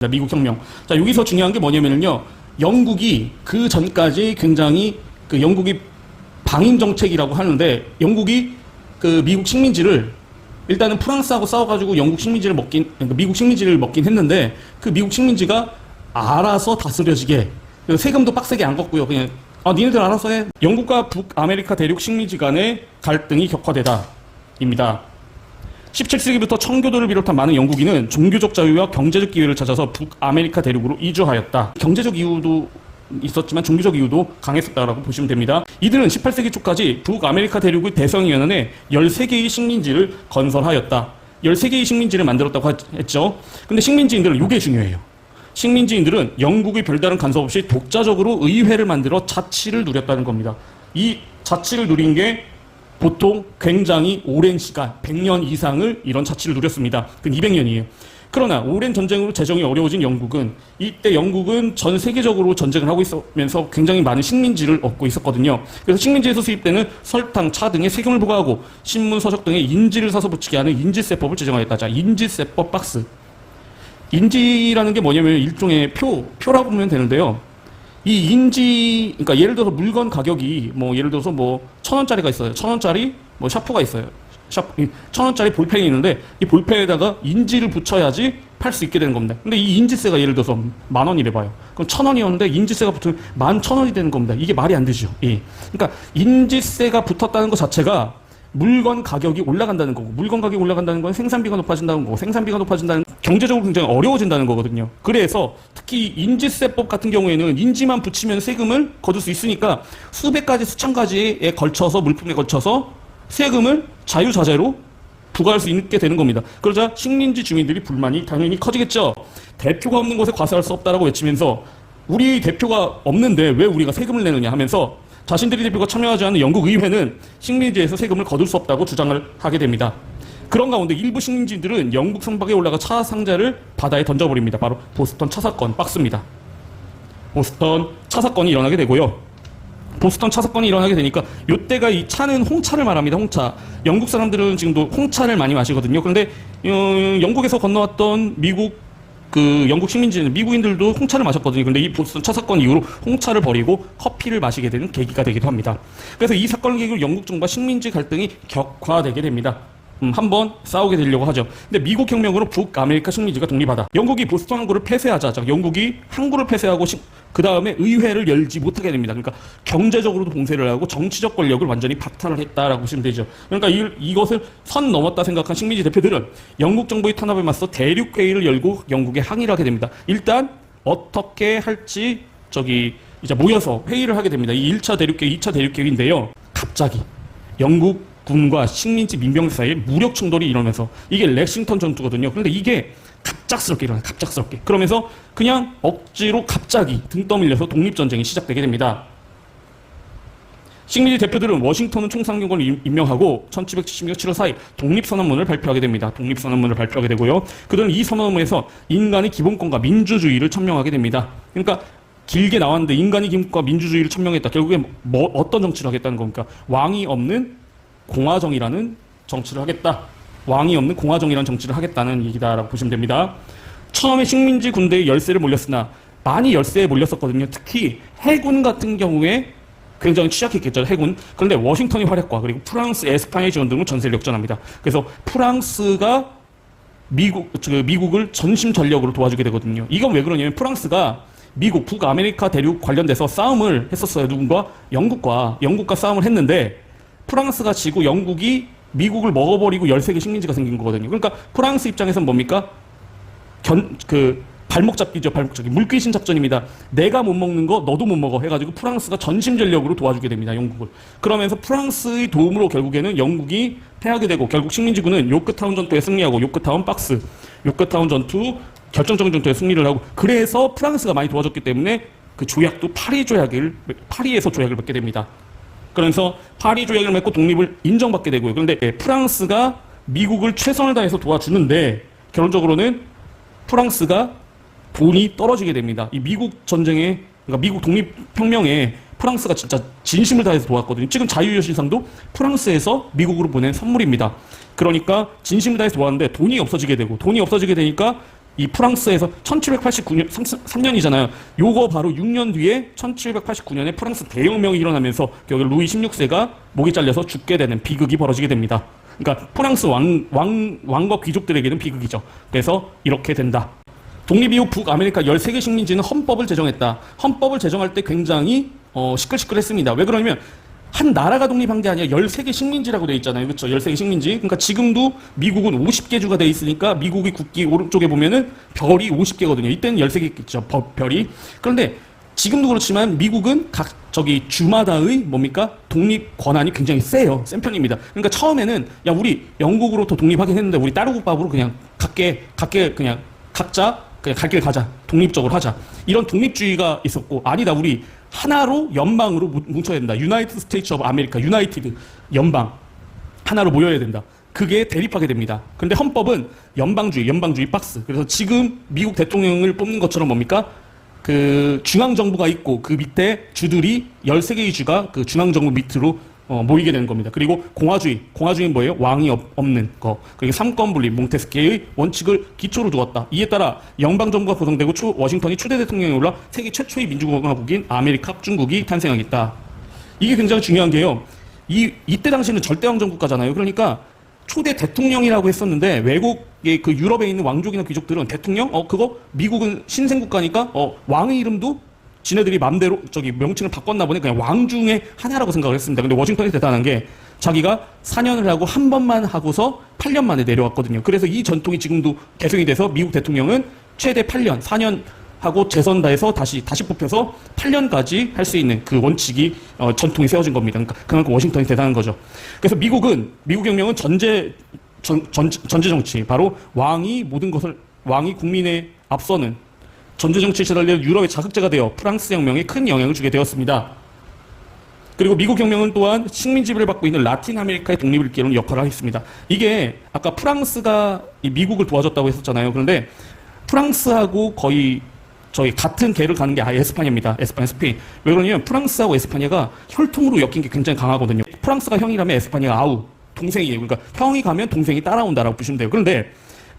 미국 혁명. 자, 여기서 중요한 게 뭐냐면요. 영국이 그 전까지 굉장히 영국이 방임 정책이라고 하는데 영국이 미국 식민지를 일단은 프랑스하고 싸워가지고 미국 식민지를 먹긴 했는데 그 미국 식민지가 알아서 다스려지게 세금도 빡세게 안 걷고요. 그냥 니네들 알아서 해. 영국과 북아메리카 대륙 식민지 간의 갈등이 격화되다입니다. 17세기부터 청교도를 비롯한 많은 영국인은 종교적 자유와 경제적 기회를 찾아서 북아메리카 대륙으로 이주하였다. 경제적 이유도 있었지만 종교적 이유도 강했었다라고 보시면 됩니다. 이들은 18세기 초까지 북아메리카 대륙의 대성연안에 13개의 식민지를 건설하였다. 13개의 식민지를 만들었다고 했죠. 근데 식민지인들은 이게 중요해요. 식민지인들은 영국의 별다른 간섭 없이 독자적으로 의회를 만들어 자치를 누렸다는 겁니다. 이 자치를 누린 게 보통 굉장히 오랜 시간, 100년 이상을 이런 자치를 누렸습니다. 그건 200년이에요. 그러나 오랜 전쟁으로 재정이 어려워진 영국은 이때 영국은 전 세계적으로 전쟁을 하고 있으면서 굉장히 많은 식민지를 얻고 있었거든요. 그래서 식민지에서 수입되는 설탕, 차 등의 세금을 부과하고 신문, 서적 등의 인지를 사서 붙이게 하는 인지세법을 제정하였다. 자, 인지세법 박스. 인지라는 게 뭐냐면 일종의 표라고 보면 되는데요. 이 인지, 그러니까 예를 들어서 물건 가격이 예를 들어서 1,000원짜리가 있어요. 1,000원짜리 샤프가 있어요. 1,000원짜리 볼펜이 있는데 이 볼펜에다가 인지를 붙여야지 팔 수 있게 되는 겁니다. 근데 이 인지세가 예를 들어서 10,000원이래 봐요. 그럼 1,000원이었는데 인지세가 붙으면 11,000원이 되는 겁니다. 이게 말이 안 되죠. 예. 그러니까 인지세가 붙었다는 것 자체가 물건 가격이 올라간다는 거고, 물건 가격이 올라간다는 건 생산비가 높아진다는 거고, 생산비가 높아진다는 경제적으로 굉장히 어려워진다는 거거든요. 그래서 특히 인지세법 같은 경우에는 인지만 붙이면 세금을 거둘 수 있으니까 수백 가지, 수천 가지에 걸쳐서, 물품에 걸쳐서 세금을 자유자재로 부과할 수 있게 되는 겁니다. 그러자 식민지 주민들이 불만이 당연히 커지겠죠. 대표가 없는 곳에 과세할 수 없다라고 외치면서 우리 대표가 없는데 왜 우리가 세금을 내느냐 하면서 자신들이 대표가 참여하지 않는 영국 의회는 식민지에서 세금을 거둘 수 없다고 주장을 하게 됩니다. 그런 가운데 일부 식민지들은 영국 성곽에 올라가 차 상자를 바다에 던져버립니다. 바로 보스턴 차 사건 박스입니다. 보스턴 차 사건이 일어나게 되고요. 보스턴 차 사건이 일어나게 되니까 이때가 이 차는 홍차를 말합니다. 홍차. 영국 사람들은 지금도 홍차를 많이 마시거든요. 그런데 영국에서 건너왔던 영국 식민지는 미국인들도 홍차를 마셨거든요. 그런데 이 보스턴 차 사건 이후로 홍차를 버리고 커피를 마시게 되는 계기가 되기도 합니다. 그래서 이 사건을 계기로 영국 정부와 식민지 갈등이 격화되게 됩니다. 한번 싸우게 되려고 하죠. 근데 미국 혁명으로 북아메리카 식민지가 독립하다. 영국이 보스턴 항구를 폐쇄하자. 영국이 항구를 폐쇄하고 그 다음에 의회를 열지 못하게 됩니다. 그러니까 경제적으로도 봉쇄를 하고 정치적 권력을 완전히 박탈을 했다라고 보시면 되죠. 그러니까 이것을 선 넘었다 생각한 식민지 대표들은 영국 정부의 탄압에 맞서 대륙회의를 열고 영국에 항의를 하게 됩니다. 일단 어떻게 할지 이제 모여서 회의를 하게 됩니다. 이 1차 대륙회의, 2차 대륙회의인데요. 갑자기 영국 군과 식민지 민병대 사이에 무력 충돌이 일어나면서 이게 렉싱턴 전투거든요. 그런데 이게 갑작스럽게 일어나요. 갑작스럽게. 그러면서 그냥 억지로 갑자기 등 떠밀려서 독립전쟁이 시작되게 됩니다. 식민지 대표들은 워싱턴은 총상경관을 임명하고 1776년 7월 4일 독립선언문을 발표하게 됩니다. 독립선언문을 발표하게 되고요. 그들은 이 선언문에서 인간의 기본권과 민주주의를 천명하게 됩니다. 그러니까 길게 나왔는데 인간의 기본권과 민주주의를 천명했다. 결국에 어떤 정치를 하겠다는 겁니까? 왕이 없는 공화정이라는 정치를 하겠다. 왕이 없는 공화정이라는 정치를 하겠다는 얘기다라고 보시면 됩니다. 처음에 식민지 군대에 열세를 몰렸으나 많이 열세에 몰렸었거든요. 특히 해군 같은 경우에 굉장히 취약했겠죠. 해군. 그런데 워싱턴의 활약과 그리고 프랑스, 에스파냐의 지원 등으로 전세를 역전합니다. 그래서 프랑스가 미국을 전심전력으로 도와주게 되거든요. 이건 왜 그러냐면 프랑스가 미국, 북아메리카 대륙 관련돼서 싸움을 했었어요. 누군가? 영국과 싸움을 했는데 프랑스가 지고 영국이 미국을 먹어버리고 13개 식민지가 생긴 거거든요. 그러니까 프랑스 입장에서는 뭡니까? 발목 잡기죠. 발목 잡기. 물귀신 작전입니다. 내가 못 먹는 거 너도 못 먹어 해가지고 프랑스가 전심전력으로 도와주게 됩니다. 영국을. 그러면서 프랑스의 도움으로 결국에는 영국이 패하게 되고 결국 식민지군은 요크타운 전투에 승리하고 요크타운 전투 결정적인 전투에 승리를 하고 그래서 프랑스가 많이 도와줬기 때문에 그 조약도 파리에서 조약을 맺게 됩니다. 그래서 파리 조약을 맺고 독립을 인정받게 되고요. 그런데 프랑스가 미국을 최선을 다해서 도와주는데 결론적으로는 프랑스가 돈이 떨어지게 됩니다. 이 미국 전쟁에, 그러니까 미국 독립혁명에 프랑스가 진짜 진심을 다해서 도왔거든요. 지금 자유여신상도 프랑스에서 미국으로 보낸 선물입니다. 그러니까 진심을 다해서 도왔는데 돈이 없어지게 되니까 이 프랑스에서 1789년, 3년이잖아요. 요거 바로 6년 뒤에 1789년에 프랑스 대혁명이 일어나면서 여기 루이 16세가 목이 잘려서 죽게 되는 비극이 벌어지게 됩니다. 그러니까 프랑스 왕과 귀족들에게는 비극이죠. 그래서 이렇게 된다. 독립 이후 북아메리카 13개 식민지는 헌법을 제정했다. 헌법을 제정할 때 굉장히 시끌시끌했습니다. 왜 그러냐면 한 나라가 독립한 게 아니라 13개 식민지라고 되어 있잖아요. 그렇죠? 13개 식민지. 그러니까 지금도 미국은 50개 주가 되어 있으니까 미국의 국기 오른쪽에 보면은 별이 50개거든요. 이때는 13개 있겠죠. 별이. 그런데 지금도 그렇지만 미국은 각 주마다의 뭡니까? 독립 권한이 굉장히 세요. 센 편입니다. 그러니까 처음에는 야 우리 영국으로부터 독립하긴 했는데 우리 따로국밥으로 그냥 그냥 각자 그냥 갈 길 가자. 독립적으로 하자. 이런 독립주의가 있었고 아니다. 우리 하나로 연방으로 뭉쳐야 된다. 유나이티드 스테이츠 오브 아메리카, 유나이티드 연방 하나로 모여야 된다. 그게 대립하게 됩니다. 그런데 헌법은 연방주의 박스. 그래서 지금 미국 대통령을 뽑는 것처럼 뭡니까? 그 중앙정부가 있고 그 밑에 주들이 13개의 주가 그 중앙정부 밑으로 모이게 되는 겁니다. 그리고 공화주의는 뭐예요? 왕이 없는 거. 그리고 삼권분립, 몽테스케의 원칙을 기초로 두었다. 이에 따라 영방정부가 구성되고 워싱턴이 초대 대통령이 올라 세계 최초의 민주공화국인 아메리카 합중국이 탄생하겠다. 이게 굉장히 중요한 게요. 이때 당시는 절대왕정 국가잖아요. 그러니까 초대 대통령이라고 했었는데 외국의 그 유럽에 있는 왕족이나 귀족들은 대통령? 그거 미국은 신생국가니까 왕의 이름도 지네들이 맘대로 명칭을 바꿨나 보네. 그냥 왕 중에 하나라고 생각을 했습니다. 근데 워싱턴이 대단한 게 자기가 4년을 하고 한 번만 하고서 8년 만에 내려왔거든요. 그래서 이 전통이 지금도 계승이 돼서 미국 대통령은 최대 8년, 4년 하고 재선 다해서 다시 뽑혀서 8년까지 할 수 있는 그 원칙이 전통이 세워진 겁니다. 그러니까 그만큼 워싱턴이 대단한 거죠. 그래서 미국 혁명은 전제 정치, 바로 왕이 국민에 앞서는 전제 정치에 시달리는 유럽의 자극제가 되어 프랑스 혁명에 큰 영향을 주게 되었습니다. 그리고 미국 혁명은 또한 식민 지배를 받고 있는 라틴 아메리카의 독립을 이끌는 역할을 하겠습니다. 이게 아까 프랑스가 미국을 도와줬다고 했었잖아요. 그런데 프랑스하고 거의 같은 계를 가는 게 에스파냐입니다. 에스파냐, 스페인. 왜 그러냐면 프랑스하고 에스파냐가 혈통으로 엮인 게 굉장히 강하거든요. 프랑스가 형이라면 에스파냐가 아우, 동생이에요. 그러니까 형이 가면 동생이 따라온다라고 보시면 돼요. 그런데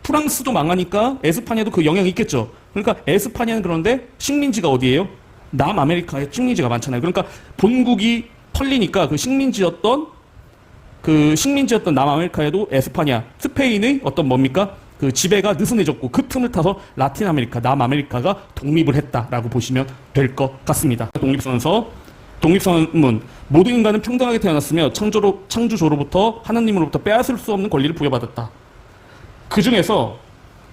프랑스도 망하니까 에스파냐도 그 영향이 있겠죠. 그러니까 에스파냐는 그런데 식민지가 어디예요? 남아메리카에 식민지가 많잖아요. 그러니까 본국이 털리니까 그 식민지였던 남아메리카에도 에스파냐, 스페인의 뭡니까? 그 지배가 느슨해졌고 그 틈을 타서 라틴 아메리카, 남아메리카가 독립을 했다라고 보시면 될 것 같습니다. 독립선언문. 모든 인간은 평등하게 태어났으며 창조주로부터 하나님으로부터 빼앗을 수 없는 권리를 부여받았다. 그 중에서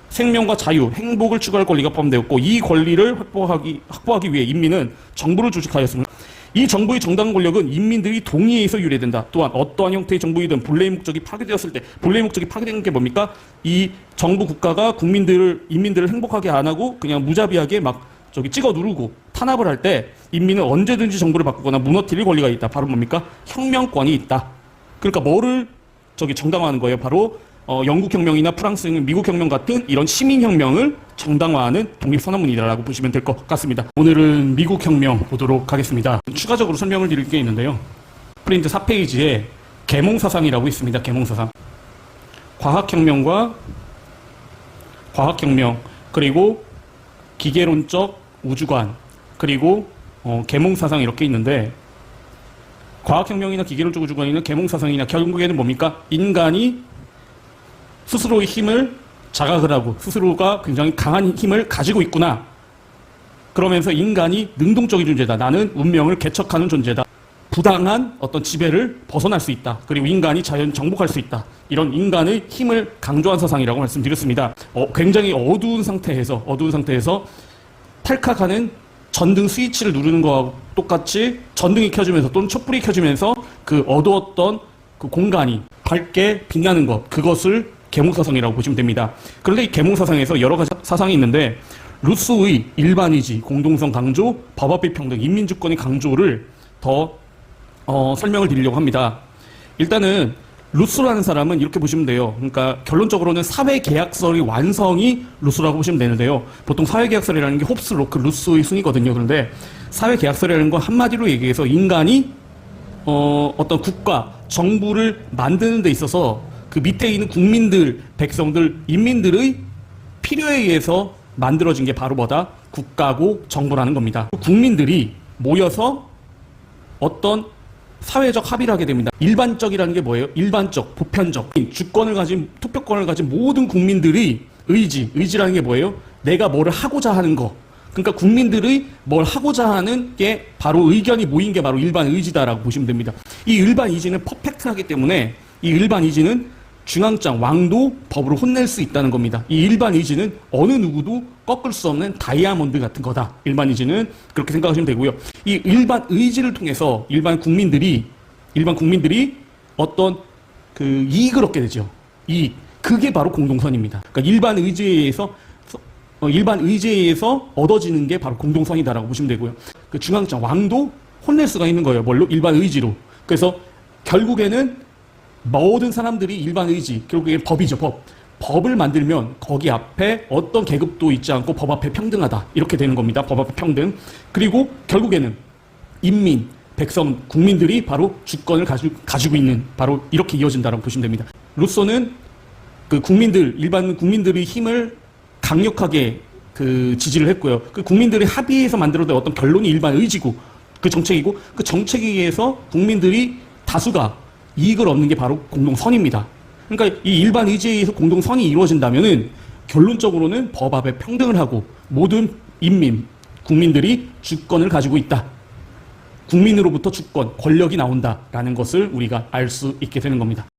생명과 자유, 행복을 추구할 권리가 포함되었고 이 권리를 확보하기 위해 인민은 정부를 주식하였습니다. 이 정부의 정당 권력은 인민들이 동의에 의해서 유래된다. 또한 어떠한 형태의 정부이든 본래의 목적이 파괴되었을 때, 본래의 목적이 파괴되는 게 뭡니까? 이 정부 국가가 인민들을 행복하게 안 하고 그냥 무자비하게 찍어 누르고 탄압을 할 때 인민은 언제든지 정부를 바꾸거나 무너뜨릴 권리가 있다. 바로 뭡니까? 혁명권이 있다. 그러니까 뭐를 정당화하는 거예요? 바로 영국 혁명이나 프랑스 혁명, 미국 혁명 같은 이런 시민 혁명을 정당화하는 독립선언문이다라고 보시면 될 것 같습니다. 오늘은 미국 혁명 보도록 하겠습니다. 추가적으로 설명을 드릴 게 있는데요. 프린트 4페이지에 계몽사상이라고 있습니다. 계몽사상. 과학혁명, 그리고 기계론적 우주관, 그리고 계몽사상 이렇게 있는데 과학혁명이나 기계론적 우주관이나 계몽사상이나 결국에는 뭡니까? 인간이 스스로의 힘을 자각을 하고 스스로가 굉장히 강한 힘을 가지고 있구나. 그러면서 인간이 능동적인 존재다. 나는 운명을 개척하는 존재다. 부당한 어떤 지배를 벗어날 수 있다. 그리고 인간이 자연 정복할 수 있다. 이런 인간의 힘을 강조한 사상이라고 말씀드렸습니다. 굉장히 어두운 상태에서 탈칵하는 전등 스위치를 누르는 거하고 똑같이 전등이 켜지면서 또는 촛불이 켜지면서 그 어두웠던 그 공간이 밝게 빛나는 것, 그것을 계몽사상이라고 보시면 됩니다. 그런데 이 계몽사상에서 여러 가지 사상이 있는데 루소의 일반의지, 공동성 강조, 법합의 평등, 인민주권의 강조를 더 설명을 드리려고 합니다. 일단은 루소라는 사람은 이렇게 보시면 돼요. 그러니까 결론적으로는 사회계약설의 완성이 루소라고 보시면 되는데요. 보통 사회계약설이라는 게 홉스, 로크, 루소의 순이거든요. 그런데 사회계약설이라는 건 한마디로 얘기해서 인간이 어떤 국가, 정부를 만드는 데 있어서 그 밑에 있는 국민들, 백성들, 인민들의 필요에 의해서 만들어진 게 바로 뭐다? 국가고 정부라는 겁니다. 국민들이 모여서 어떤 사회적 합의를 하게 됩니다. 일반적이라는 게 뭐예요? 일반적, 보편적, 주권을 가진, 투표권을 가진 모든 국민들의 의지라는 게 뭐예요? 내가 뭐를 하고자 하는 거. 그러니까 국민들의 뭘 하고자 하는 게 바로 의견이 모인 게 바로 일반 의지다라고 보시면 됩니다. 이 일반 의지는 퍼펙트하기 때문에 이 일반 의지는 중앙장, 왕도 법으로 혼낼 수 있다는 겁니다. 이 일반 의지는 어느 누구도 꺾을 수 없는 다이아몬드 같은 거다. 일반 의지는 그렇게 생각하시면 되고요. 이 일반 의지를 통해서 일반 국민들이 어떤 그 이익을 얻게 되죠. 이익. 그게 바로 공동선입니다. 그러니까 일반 의지에 의해서 얻어지는 게 바로 공동선이다라고 보시면 되고요. 그 중앙장, 왕도 혼낼 수가 있는 거예요. 뭘로? 일반 의지로. 그래서 결국에는 모든 사람들이 일반 의지, 결국에 법이죠, 법. 법을 만들면 거기 앞에 어떤 계급도 있지 않고 법 앞에 평등하다. 이렇게 되는 겁니다. 법 앞에 평등. 그리고 결국에는 인민, 백성, 국민들이 바로 주권을 가지고 있는 바로 이렇게 이어진다라고 보시면 됩니다. 루소는 그 일반 국민들의 힘을 강력하게 그 지지를 했고요. 그 국민들의 합의해서 만들어낸 어떤 결론이 일반 의지고 그 정책이고 그 정책에 의해서 국민들이 다수가 이익을 얻는 게 바로 공동선입니다. 그러니까 이 일반 의지에 의해서 공동선이 이루어진다면은 결론적으로는 법 앞에 평등을 하고 모든 국민들이 주권을 가지고 있다. 국민으로부터 주권, 권력이 나온다라는 것을 우리가 알 수 있게 되는 겁니다.